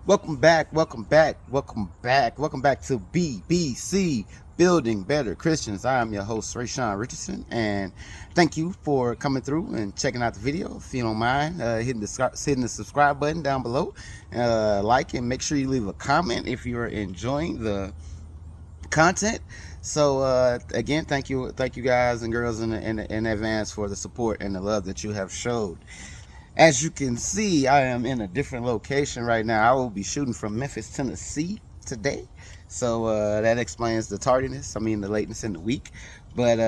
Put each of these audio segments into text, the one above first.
Welcome back, welcome back, welcome back, welcome back to BBC Building Better Christians. I am your host, Rayshawn Richardson, and thank you for coming through and checking out the video. If you don't mind, hitting the subscribe button down below, like, and make sure you leave a comment if you're enjoying the content. So again, thank you guys and girls in advance for the support and the love that you have showed. As you can see, I am in a different location right now. I will be shooting from Memphis, Tennessee today. So that explains the tardiness. I mean, the lateness in the week. But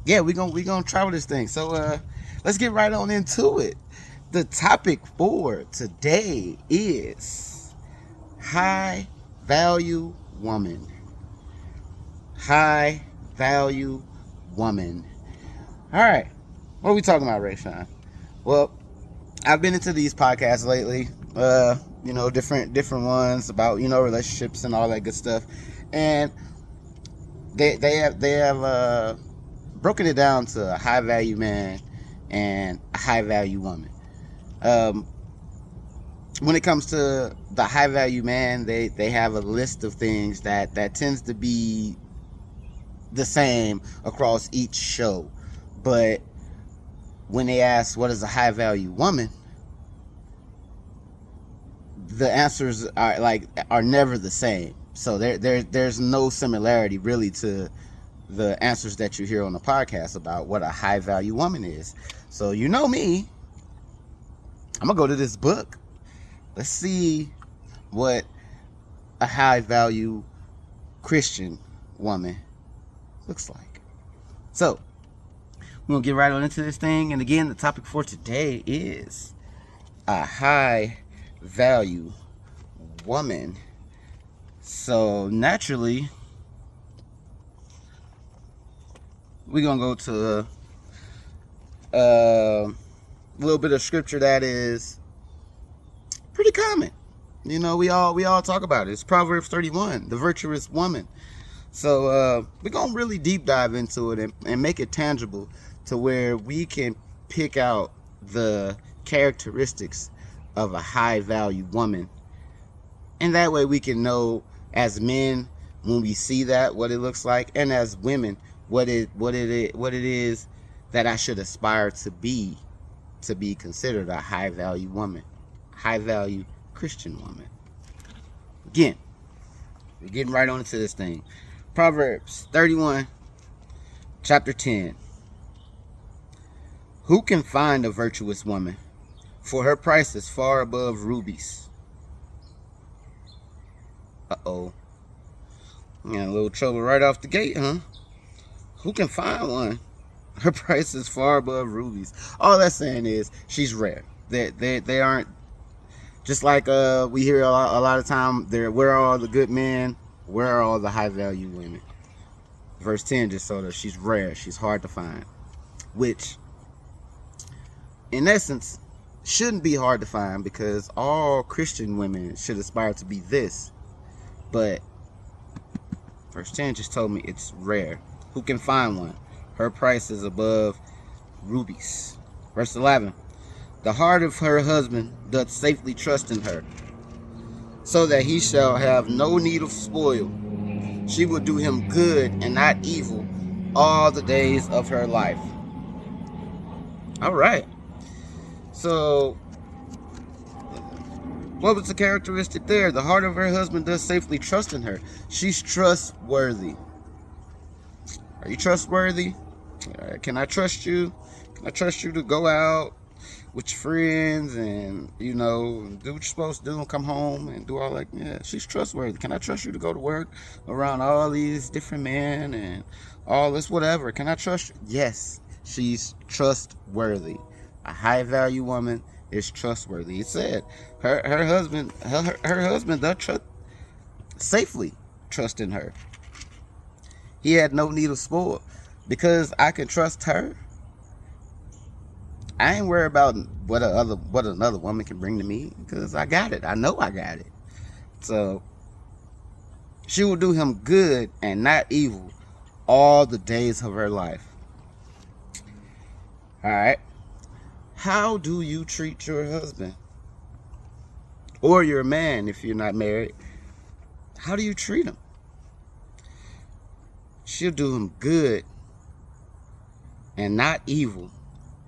yeah, we're gonna travel this thing. So let's get right on into it. The topic for today is high value woman. High value woman. All right. What are we talking about, Rayshawn? Well, I've been into these podcasts lately, different ones about, relationships and all that good stuff. And they have broken it down to a high value man and a high value woman. When it comes to the high value man, they have a list of things that tends to be the same across each show. But when they ask what is a high value woman, the answers are never the same. So there's no similarity really to the answers that you hear on the podcast about what a high value woman is. So you know me, I'm gonna go to this book. Let's see what a high value Christian woman looks like. So we're gonna get right on into this thing. And again, the topic for today is a high value woman. So naturally, we're gonna go to a little bit of scripture that is pretty common. We all talk about it. It's Proverbs 31, the virtuous woman. So we're gonna really deep dive into it and make it tangible to where we can pick out the characteristics of a high value woman. And that way we can know as men, when we see that, what it looks like, and as women, what it is that I should aspire to be considered a high value woman, high value Christian woman. Again, we're getting right on into this thing. Proverbs 31, chapter 10. Who can find a virtuous woman? For her price is far above rubies. Uh-oh. Got a little trouble right off the gate, huh? Who can find one? Her price is far above rubies. All that's saying is she's rare. They aren't, just like we hear a lot of time, where are all the good men? Where are all the high value women? Verse 10 just told us she's rare. She's hard to find. Which, in essence, shouldn't be hard to find, because all Christian women should aspire to be this. But verse 10 just told me it's rare. Who can find one? Her price is above rubies. Verse 11. The heart of her husband doth safely trust in her, so that he shall have no need of spoil. She will do him good and not evil all the days of her life. All right. So, what was the characteristic there? The heart of her husband does safely trust in her. She's trustworthy. Are you trustworthy? Can I trust you? Can I trust you to go out with your friends and, do what you're supposed to do and come home and do all that? Yeah, she's trustworthy. Can I trust you to go to work around all these different men and all this whatever? Can I trust you? Yes, she's trustworthy. A high value woman is trustworthy. It said her husband does safely trust in her. He had no need of spoil. Because I can trust her, I ain't worried about what another woman can bring to me, because I got it. I know I got it. So she will do him good and not evil all the days of her life. All right. How do you treat your husband? or you're a man if you're not married, how do you treat him? She'll do him good and not evil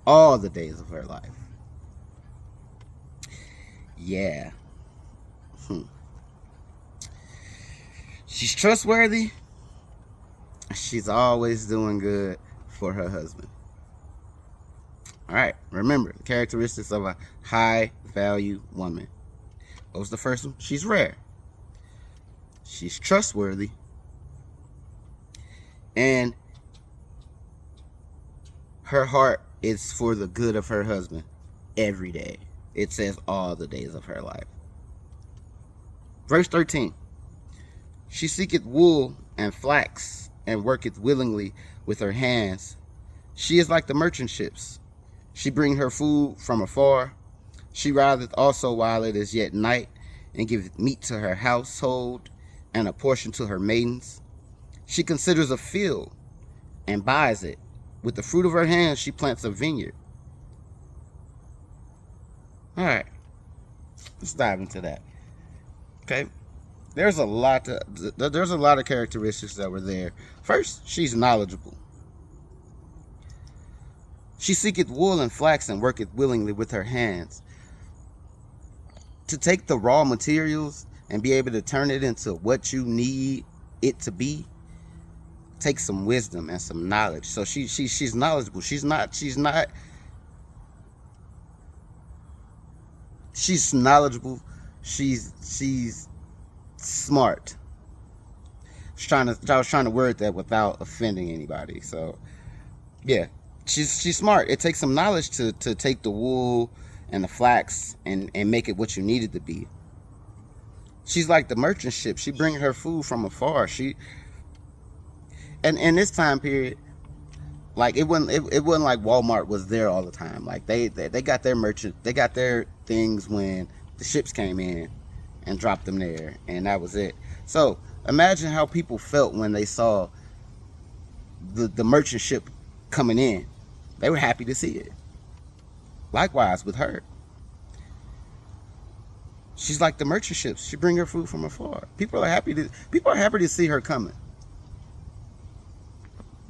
all the days of her life. Yeah. She's trustworthy. She's always doing good for her husband. All right, remember the characteristics of a high value woman. What was the first one? She's rare. She's trustworthy. And her heart is for the good of her husband every day. It says all the days of her life. Verse 13. She seeketh wool and flax, and worketh willingly with her hands. She is like the merchant ships. She bringeth her food from afar. She rideth also while it is yet night, and giveth meat to her household, and a portion to her maidens. She considers a field, and buys it. With the fruit of her hands she plants a vineyard. All right, let's dive into that. Okay, there's a lot of characteristics that were there. First, she's knowledgeable. She seeketh wool and flax, and worketh willingly with her hands. To take the raw materials and be able to turn it into what you need it to be takes some wisdom and some knowledge. So she's knowledgeable. She's knowledgeable. She's smart. I was trying to word that without offending anybody. So yeah, she's smart. It takes some knowledge to take the wool and the flax and make it what you need it to be. She's like the merchant ship. She bring her food from afar. And in this time period, like it wasn't like Walmart was there all the time. Like they got their they got their things when the ships came in and dropped them there, and that was it. So imagine how people felt when they saw the merchant ship coming in. They were happy to see it. Likewise with her. She's like the merchant ships. She bring her food from afar. People are happy to see her coming.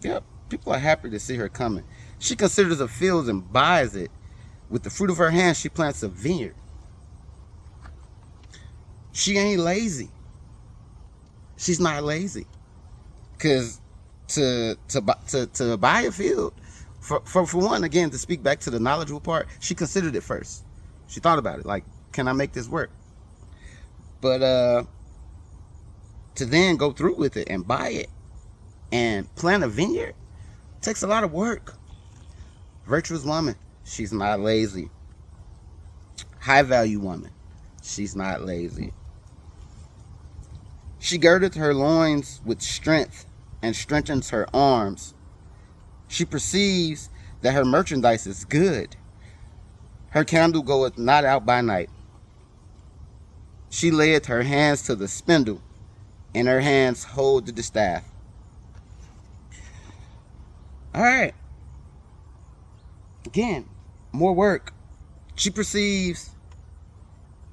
Yep, people are happy to see her coming. She considers a field and buys it. With the fruit of her hands, she plants a vineyard. She ain't lazy. She's not lazy. Because to buy a field, for one, again, to speak back to the knowledgeable part, she considered it first. She thought about it, like, can I make this work? But to then go through with it and buy it and plant a vineyard takes a lot of work. Virtuous woman, she's not lazy. High value woman, she's not lazy. She girdeth her loins with strength and strengthens her arms. She perceives that her merchandise is good. Her candle goeth not out by night. She layeth her hands to the spindle, and her hands hold the distaff. All right. Again, more work. She perceives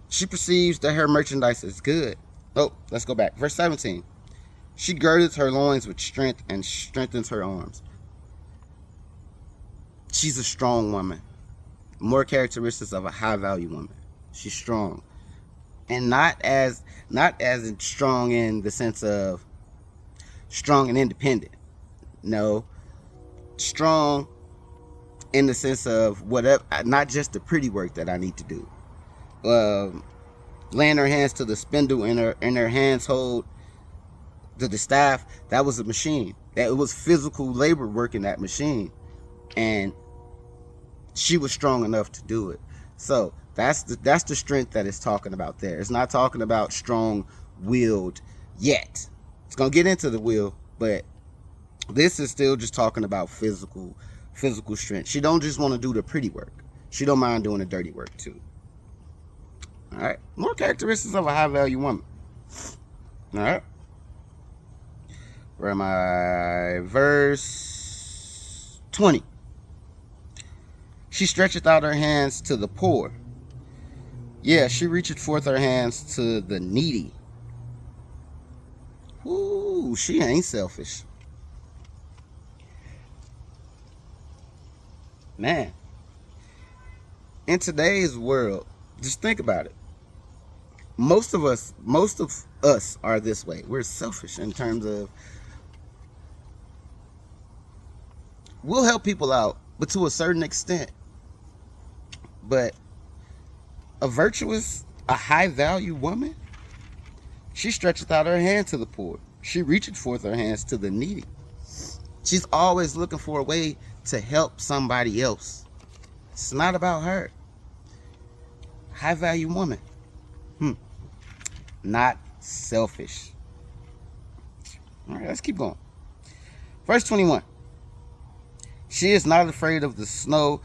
that her merchandise is good. Oh, let's go back. Verse 17. She girdeth her loins with strength and strengthens her arms. She's a strong woman. More characteristics of a high value woman. She's strong. And not as strong in the sense of strong and independent. No. Strong in the sense of whatever, not just the pretty work that I need to do. Laying her hands to the spindle and her hands hold the distaff. That was a machine. That was physical labor work in that machine, and she was strong enough to do it. So that's the strength that it's talking about there. It's not talking about strong-willed yet. It's gonna get into the will, but this is still just talking about physical strength. She don't just want to do the pretty work. She don't mind doing the dirty work too. All right. More characteristics of a high value woman. All right. Where am I? Verse 20. She stretcheth out her hands to the poor. Yeah, she reaches forth her hands to the needy. Ooh, she ain't selfish. Man, in today's world, just think about it. Most of us are this way. We're selfish in terms of we'll help people out, but to a certain extent. But a virtuous, a high value woman, she stretches out her hand to the poor. She reaches forth her hands to the needy. She's always looking for a way to help somebody else. It's not about her. High value woman. Not selfish. All right, let's keep going. Verse 21. She is not afraid of the snow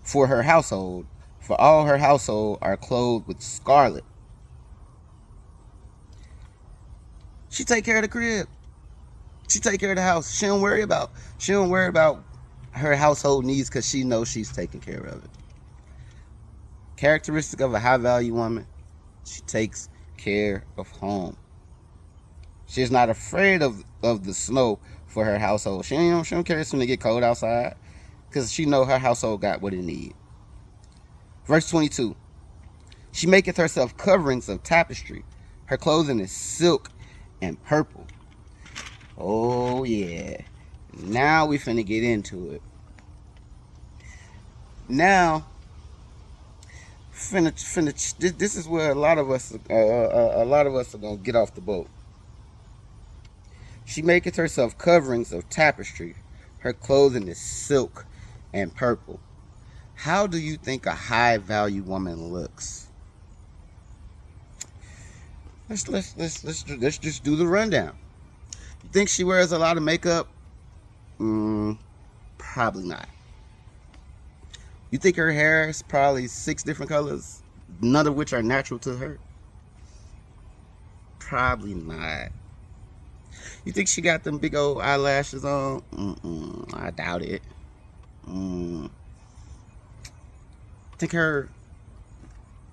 for her household, for all her household are clothed with scarlet. She take care of the crib. She take care of the house. She don't worry about her household needs because she knows she's taking care of it. Characteristic of a high value woman, she takes care of home. She is not afraid of the snow for her household. She don't care when it get cold outside because she know her household got what it need. Verse 22. She maketh herself coverings of tapestry. Her clothing is silk and purple. Oh yeah. Now we finna get into it. Now, this is where a lot of us are gonna get off the boat. She maketh herself coverings of tapestry. Her clothing is silk and purple. How do you think a high value woman looks? Let's just do the rundown. You think she wears a lot of makeup? Probably not. You think her hair is probably 6 different colors, none of which are natural to her? Probably not. You think she got them big old eyelashes on? I doubt it. Think her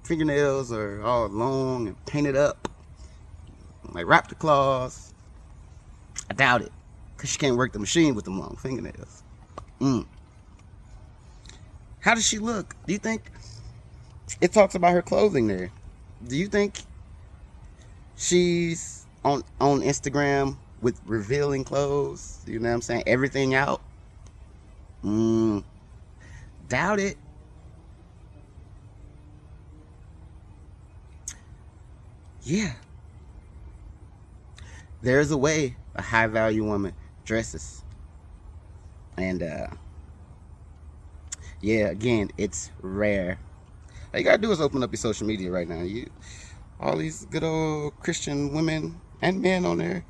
fingernails are all long and painted up, like raptor claws? I doubt it, because she can't work the machine with them long fingernails. How does she look? Do you think it talks about her clothing there? Do you think she's on Instagram with revealing clothes? You know what I'm saying? Everything out? Doubt it. Yeah. There's a way a high value woman dresses. And yeah, again, it's rare. All you gotta do is open up your social media right now. All these good old Christian women and men on there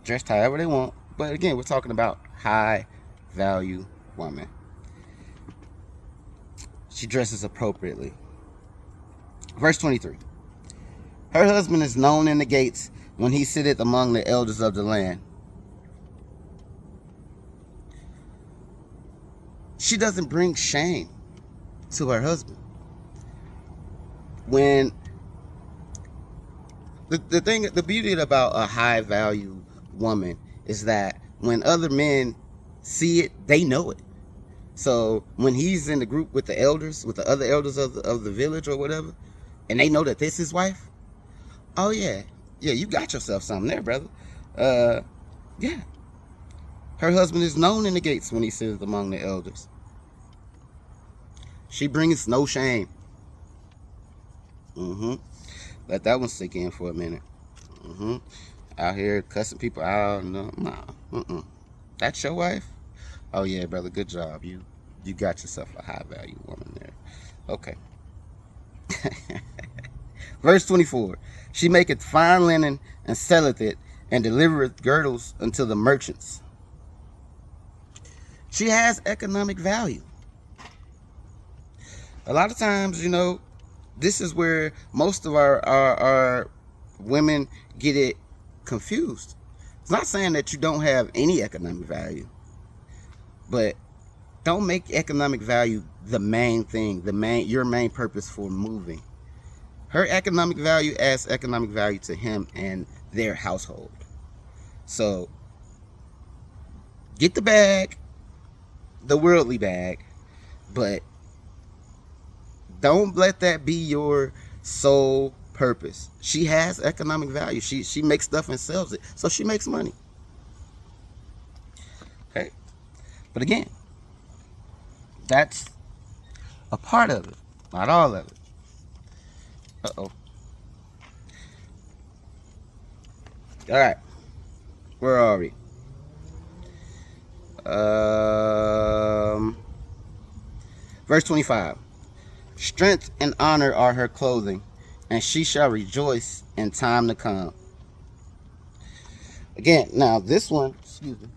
dressed however they want. But again, we're talking about high value woman. She dresses appropriately. Verse 23. Her husband is known in the gates when he sitteth among the elders of the land. She doesn't bring shame to her husband. When the beauty about a high value woman is that when other men see it, they know it. So when he's in the group with the elders, with the other elders of the village or whatever, and they know that this is his wife, oh yeah, you got yourself something there, brother. Yeah. Her husband is known in the gates when he sits among the elders. She brings no shame. Let that one sink in for a minute. Out here cussing people out. Nah. That's your wife? Oh yeah, brother. Good job. You got yourself a high value woman there. Okay. Verse 24. She maketh fine linen and selleth it, and delivereth girdles unto the merchants. She has economic value. A lot of times, this is where most of our women get it confused. It's not saying that you don't have any economic value, but don't make economic value the main thing, your main purpose for moving. Her economic value adds economic value to him and their household. So get the bag, the worldly bag, but don't let that be your sole purpose. She has economic value. She makes stuff and sells it, so she makes money. Okay, but again, that's a part of it, not all of it. Uh-oh. All right, where are we? Verse 25. Strength and honor are her clothing, and she shall rejoice in time to come. Again, now this one, excuse me.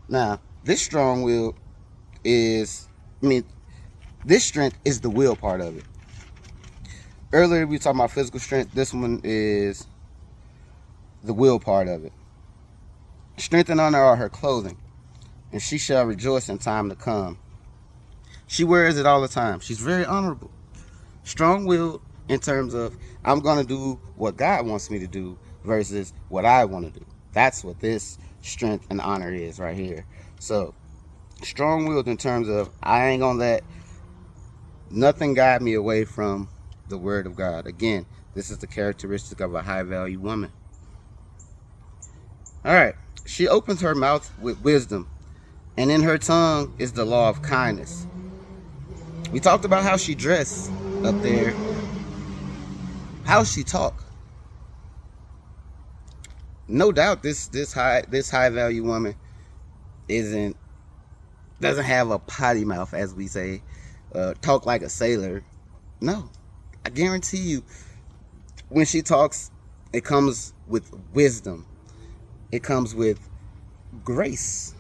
Now, this strong will is, this strength is the will part of it. Earlier we were talking about physical strength. This one is the will part of it. Strength and honor are her clothing, and she shall rejoice in time to come. She wears it all the time. She's very honorable. Strong-willed in terms of, I'm going to do what God wants me to do versus what I want to do. That's what this strength and honor is right here. So, strong-willed in terms of, I ain't going to let nothing guide me away from the word of God. Again, this is the characteristic of a high-value woman. All right. She opens her mouth with wisdom, and in her tongue is the law of kindness. We talked about how she dressed up there. How she talk. No doubt this high value woman doesn't have a potty mouth, as we say, talk like a sailor. No, I guarantee you, when she talks, it comes with wisdom. It comes with grace.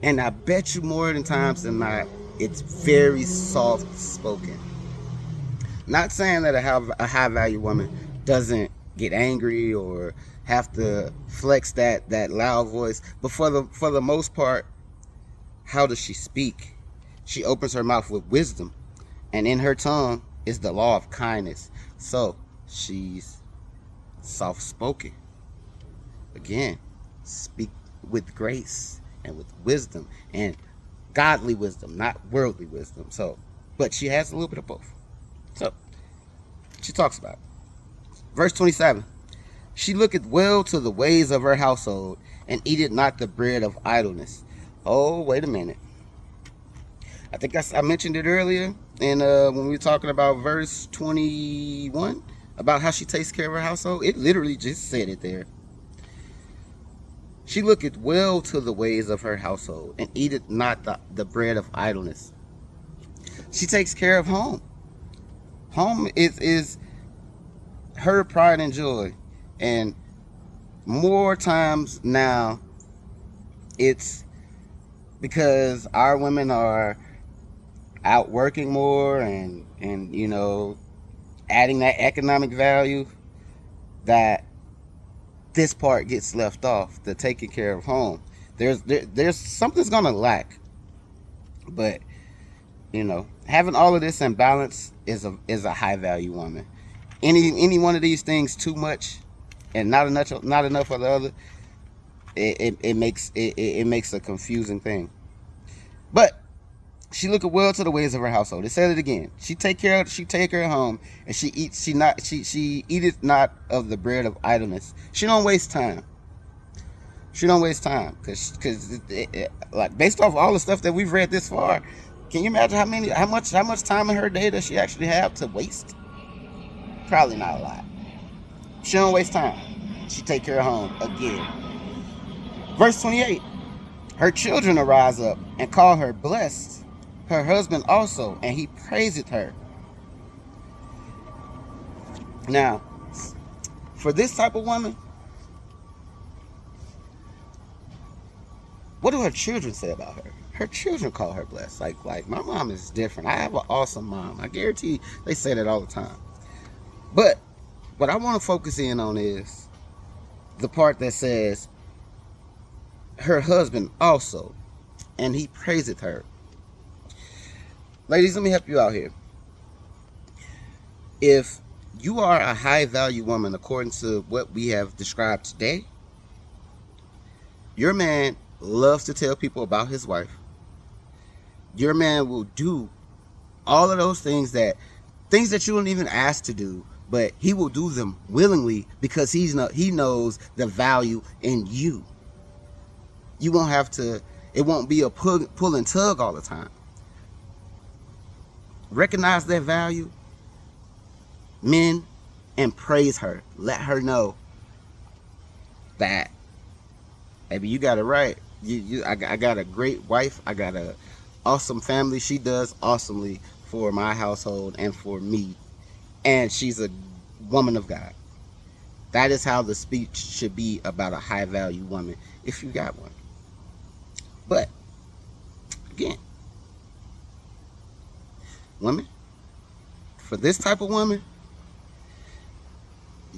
And I bet you more than times than not, it's very soft spoken. Not saying that a high value woman doesn't get angry or have to flex that loud voice, but for the most part, how does she speak? She opens her mouth with wisdom, and in her tongue is the law of kindness. So she's soft spoken. Again, speak with grace and with wisdom, and godly wisdom, not worldly wisdom. So, but she has a little bit of both. So she talks about it. Verse 27. She looketh well to the ways of her household, and eateth not the bread of idleness. Oh, wait a minute. I think I mentioned it earlier, and when we were talking about verse 21, about how she takes care of her household, it literally just said it there. She looketh well to the ways of her household, and eateth not the bread of idleness. She takes care of home. Home is her pride and joy. And more times now, it's because our women are out working more and you know, adding that economic value, that this part gets left off, the taking care of home. There's something's gonna lack. But you know, having all of this in balance is a high value woman. Any one of these things too much and not enough of the other, it makes a confusing thing. But she looketh well to the ways of her household. It said it again. She take her home, and she eateth not of the bread of idleness. She don't waste time. She don't waste time, because like, based off all the stuff that we've read this far, can you imagine how much time in her day does she actually have to waste? Probably not a lot. She don't waste time. She take care of home again. Verse 28. Her children arise up and call her blessed, her husband also, and he praiseth her. Now, for this type of woman, what do her children say about her? Her children call her blessed. Like my mom is different. I have an awesome mom. I guarantee they say that all the time. But what I want to focus in on is the part that says her husband also, and he praiseth her. Ladies, let me help you out here. If you are a high value woman, according to what we have described today, your man loves to tell people about his wife. Your man will do all of those things that you don't even ask to do, but he will do them willingly because he knows the value in you. You won't have to, it won't be a pull and tug all the time. Recognize that value, men, and praise her. Let her know that, baby, you got it right. I got a great wife. I got a awesome family. She does awesomely for my household and for me. And she's a woman of God. That is how the speech should be about a high value woman, if you got one. But again, women, for this type of woman,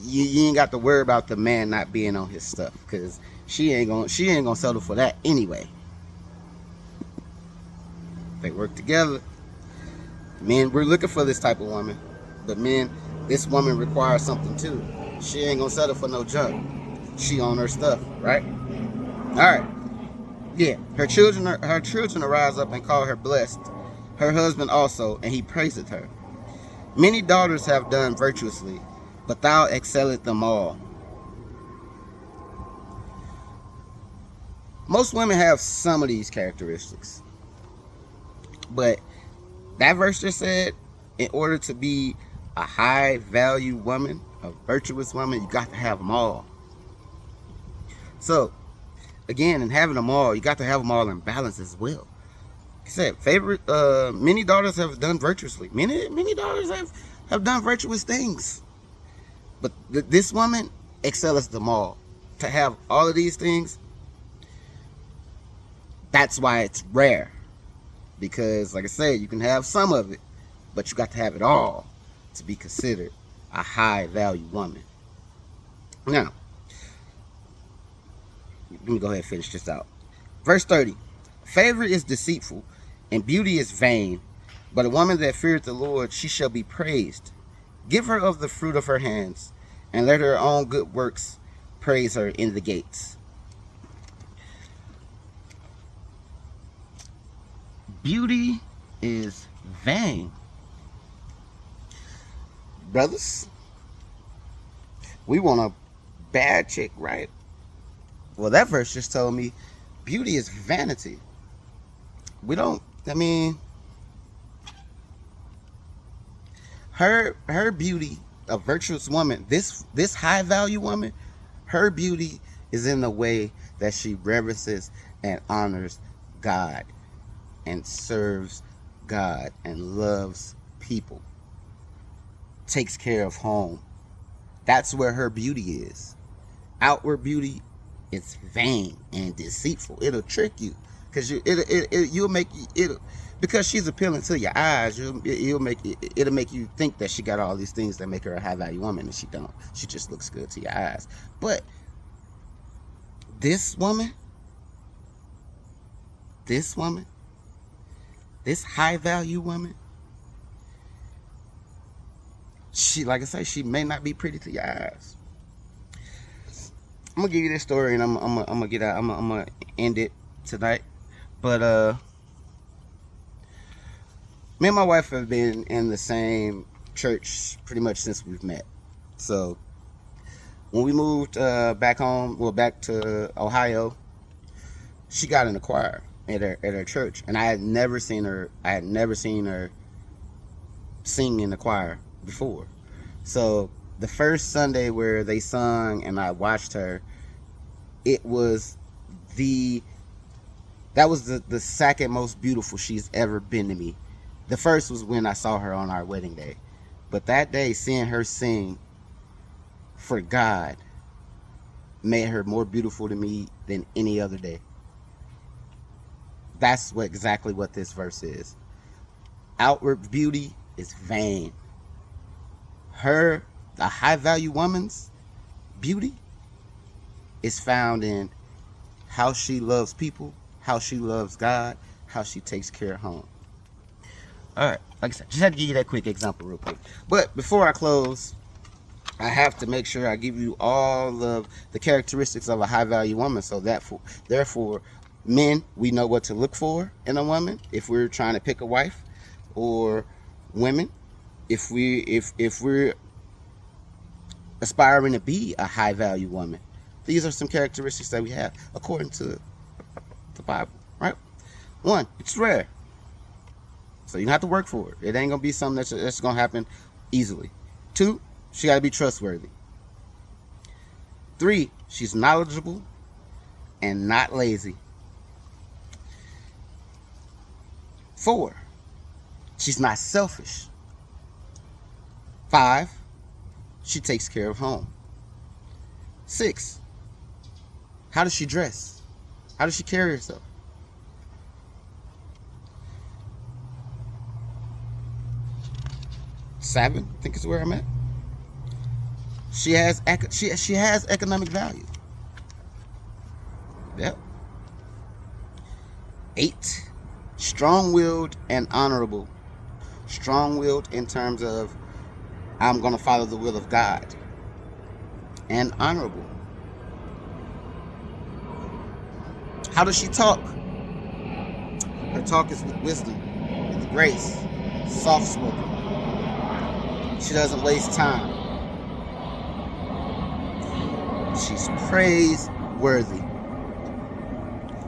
you ain't got to worry about the man not being on his stuff, because she ain't gonna settle for that anyway. They work together. Men, we're looking for this type of woman, but men, this woman requires something too. She ain't gonna settle for no junk. She on her stuff, right? All right. Yeah, her children arise up and call her blessed. Her husband also, and he praiseth her. Many daughters have done virtuously, but thou excellest them all. Most women have some of these characteristics, but that verse just said, in order to be a high value woman, a virtuous woman, you got to have them all. So again, in having them all, you got to have them all in balance as well. Like I said, many daughters have done virtuously. Many daughters have done virtuous things. But this woman excels them all. To have all of these things, that's why it's rare. Because, like I said, you can have some of it, but you got to have it all to be considered a high value woman. Now, let me go ahead and finish this out. Verse 30. Favor is deceitful, and beauty is vain, but a woman that feareth the Lord, she shall be praised. Give her of the fruit of her hands, and let her own good works praise her in the gates. Beauty is vain. Brothers, we want a bad chick, right? Well, that verse just told me beauty is vanity. We don't, I mean, her beauty, a virtuous woman, this high value woman, her beauty is in the way that she reverences and honors God and serves God and loves people, takes care of home. That's where her beauty is. Outward beauty, it's vain and deceitful. It'll trick you, because you'll make it, because she's appealing to your eyes. It'll make you think that she got all these things that make her a high value woman, and she don't. She just looks good to your eyes. But this woman, this high value woman, she, like I say, she may not be pretty to your eyes. I'm gonna give you this story, and I'm gonna get out. I'm gonna end it tonight. But me and my wife have been in the same church pretty much since we've met. So when we moved back home, well, back to Ohio, she got in the choir at her church, and I had never seen her sing in the choir before. So the first Sunday where they sung and I watched her, that was the second most beautiful she's ever been to me. The first was when I saw her on our wedding day, but that day, seeing her sing for God made her more beautiful to me than any other day. That's exactly what this verse is. Outward beauty is vain. The high value woman's beauty is found in how she loves people, how she loves God, how she takes care of home. All right, like I said, just had to give you that quick example real quick. But before I close, I have to make sure I give you all of the characteristics of a high value woman, so that therefore, men, we know what to look for in a woman if we're trying to pick a wife, or women, if we're aspiring to be a high value woman. These are some characteristics that we have according to the Bible, right? One, it's rare, so you have to work for it. It ain't gonna be something that's gonna happen easily. Two, she got to be trustworthy. Three, she's knowledgeable and not lazy. Four, she's not selfish. Five, she takes care of home. Six, how does she dress? How does she carry herself? Seven, I think is where I'm at. She has economic value. Yep. 8, strong-willed and honorable. Strong-willed in terms of I'm going to follow the will of God. And honorable. How does she talk? Her talk is with wisdom, with grace, soft-spoken. She doesn't waste time. She's praiseworthy.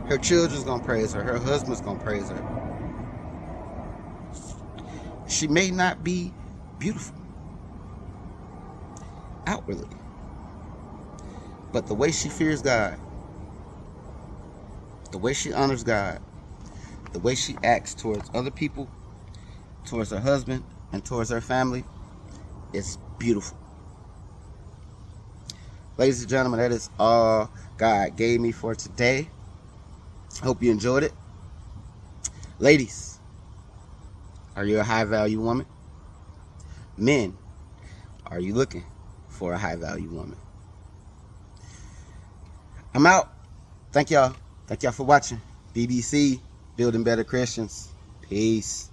Her children's gonna praise her. Her husband's gonna praise her. She may not be beautiful outwardly, but the way she fears God, the way she honors God, the way she acts towards other people, towards her husband, and towards her family is beautiful. Ladies and gentlemen, that is all God gave me for today. Hope you enjoyed it. Ladies, are you a high value woman? Men, are you looking for a high value woman? I'm out. Thank y'all. Thank y'all for watching. BBC, Building Better Christians. Peace.